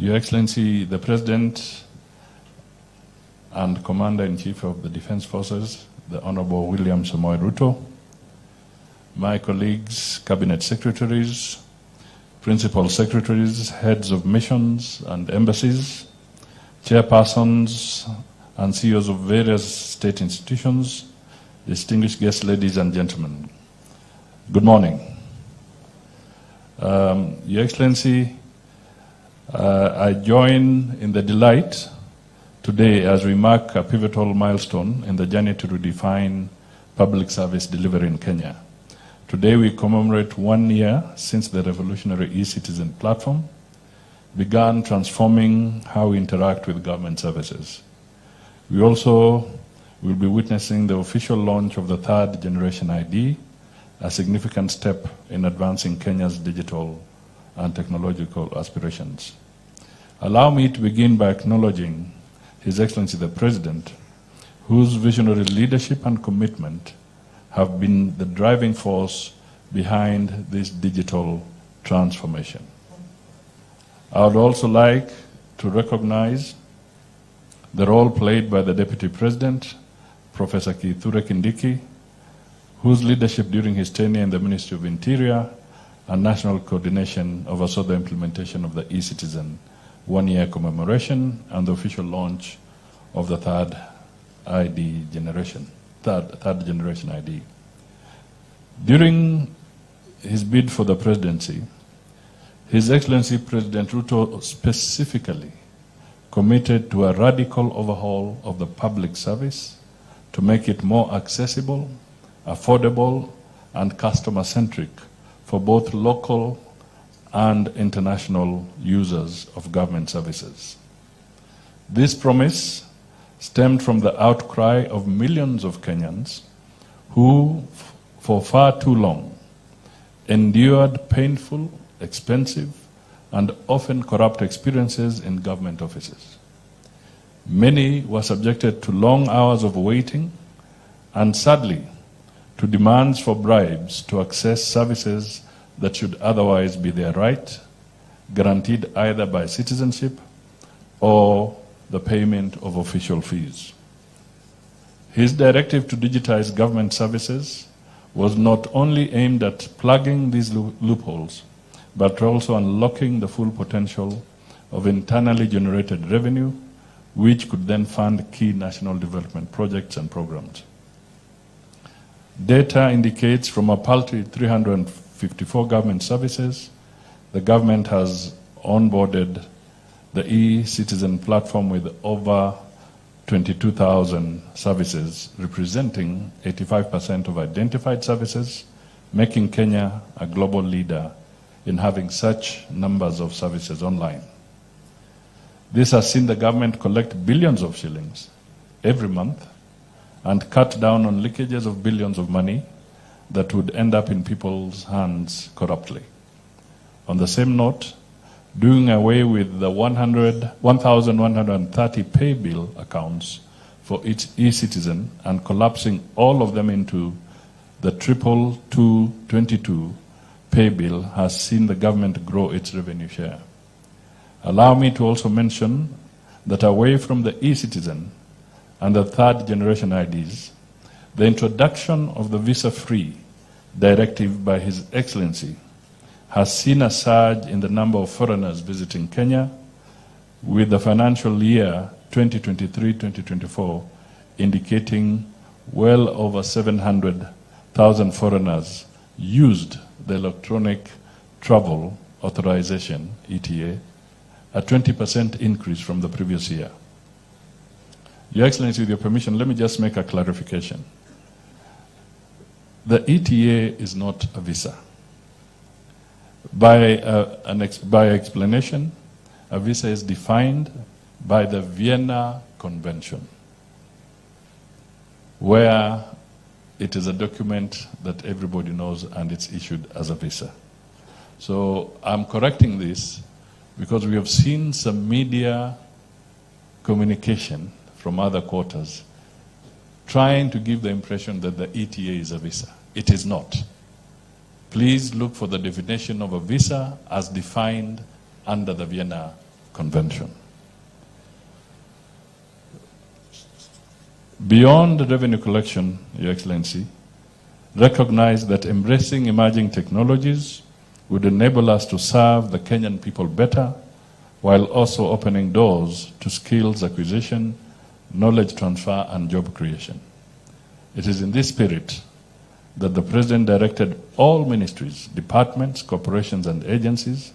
Your Excellency, the President and Commander-in-Chief of the Defense Forces, the Honorable William Samoei Ruto, my colleagues, Cabinet Secretaries, Principal Secretaries, Heads of Missions and Embassies, Chairpersons and CEOs of various state institutions, distinguished guests, ladies and gentlemen. Good morning. Your Excellency, I join in the delight today as we mark a pivotal milestone in the journey to redefine public service delivery in Kenya. Today we commemorate 1 year since the revolutionary eCitizen platform began transforming how we interact with government services. We also will be witnessing the official launch of the third generation ID, a significant step in advancing Kenya's digital and technological aspirations. Allow me to begin by acknowledging His Excellency the President, whose visionary leadership and commitment have been the driving force behind this digital transformation. I would also like to recognize the role played by the Deputy President, Professor Kithure Kindiki, whose leadership during his tenure in the Ministry of Interior and national coordination oversaw the implementation of the eCitizen 1 year commemoration and the official launch of the third generation ID. During his bid for the presidency, His Excellency President Ruto specifically committed to a radical overhaul of the public service to make it more accessible, affordable, and customer-centric for both local and international users of government services. This promise stemmed from the outcry of millions of Kenyans who, for far too long, endured painful, expensive, and often corrupt experiences in government offices. Many were subjected to long hours of waiting and, sadly, to demands for bribes to access services that should otherwise be their right, guaranteed either by citizenship or the payment of official fees. His directive to digitize government services was not only aimed at plugging these loopholes, but also unlocking the full potential of internally generated revenue, which could then fund key national development projects and programs. Data indicates from a paltry 354 government services, the government has onboarded the eCitizen platform with over 22,000 services, representing 85% of identified services, making Kenya a global leader in having such numbers of services online. This has seen the government collect billions of shillings every month and cut down on leakages of billions of money that would end up in people's hands corruptly. On the same note, doing away with the 1,130 pay bill accounts for each eCitizen and collapsing all of them into the 222 pay bill has seen the government grow its revenue share. Allow me to also mention that away from the eCitizen and the third generation IDs, the introduction of the visa-free directive by His Excellency has seen a surge in the number of foreigners visiting Kenya, with the financial year 2023-2024 indicating well over 700,000 foreigners used the electronic travel authorization, ETA, a 20% increase from the previous year. Your Excellency, with your permission, let me just make a clarification. The ETA is not a visa. By explanation, a visa is defined by the Vienna Convention, where it is a document that everybody knows and it's issued as a visa. So I'm correcting this because we have seen some media communication from other quarters trying to give the impression that the ETA is a visa. It is not. Please look for the definition of a visa as defined under the Vienna convention. Beyond revenue collection, Your Excellency, recognize that embracing emerging technologies would enable us to serve the Kenyan people better, while also opening doors to skills acquisition, knowledge transfer, and job creation. It is in this spirit that the President directed all ministries, departments, corporations, and agencies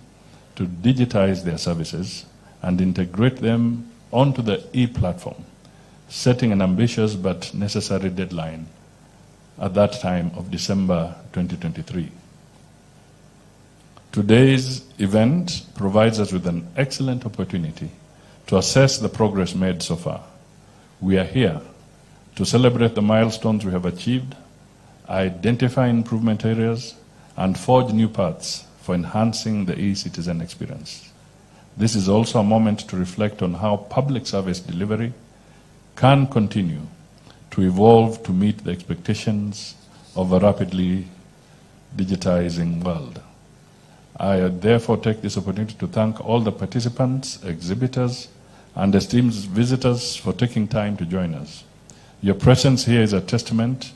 to digitize their services and integrate them onto the e-platform, setting an ambitious but necessary deadline at that time of December 2023. Today's event provides us with an excellent opportunity to assess the progress made so far. We are here to celebrate the milestones we have achieved, identify improvement areas, and forge new paths for enhancing the eCitizen experience. This is also a moment to reflect on how public service delivery can continue to evolve to meet the expectations of a rapidly digitizing world. I therefore take this opportunity to thank all the participants, exhibitors, and esteemed visitors for taking time to join us. Your presence here is a testament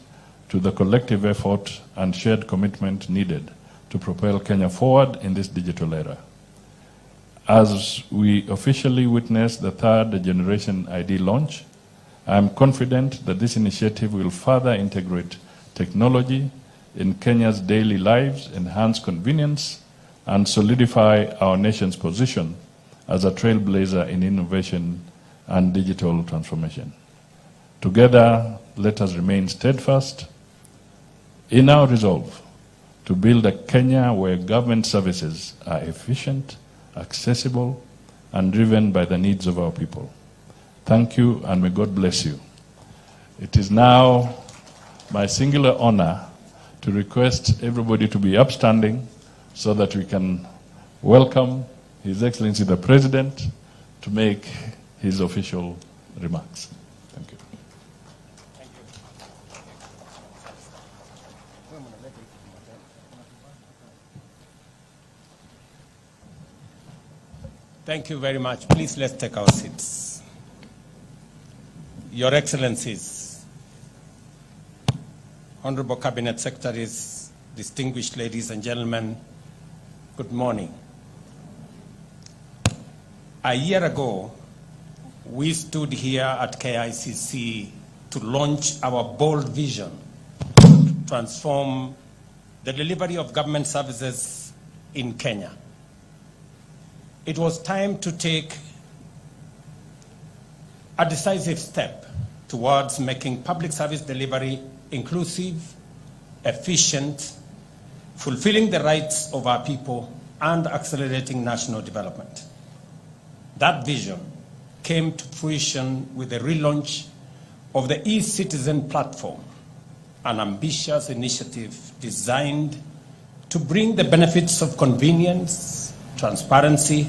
to the collective effort and shared commitment needed to propel Kenya forward in this digital era. As we officially witness the third generation ID launch, I am confident that this initiative will further integrate technology in Kenya's daily lives, enhance convenience, and solidify our nation's position as a trailblazer in innovation and digital transformation. Together, let us remain steadfast in our resolve to build a Kenya where government services are efficient, accessible, and driven by the needs of our people. Thank you, and may God bless you. It is now my singular honor to request everybody to be upstanding so that we can welcome His Excellency the President to make his official remarks. Thank you. Thank you very much. Please, let's take our seats. Your Excellencies, Honorable Cabinet Secretaries, distinguished ladies and gentlemen, good morning. A year ago, we stood here at KICC to launch our bold vision to transform the delivery of government services in Kenya. It was time to take a decisive step towards making public service delivery inclusive, efficient, fulfilling the rights of our people, and accelerating national development. That vision came to fruition with the relaunch of the eCITIZEN platform, an ambitious initiative designed to bring the benefits of convenience, transparency,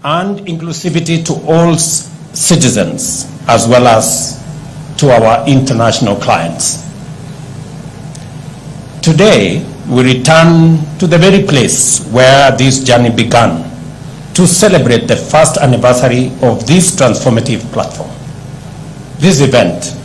and inclusivity to all citizens, as well as to our international clients. Today, we return to the very place where this journey began to celebrate the first anniversary of this transformative platform. This event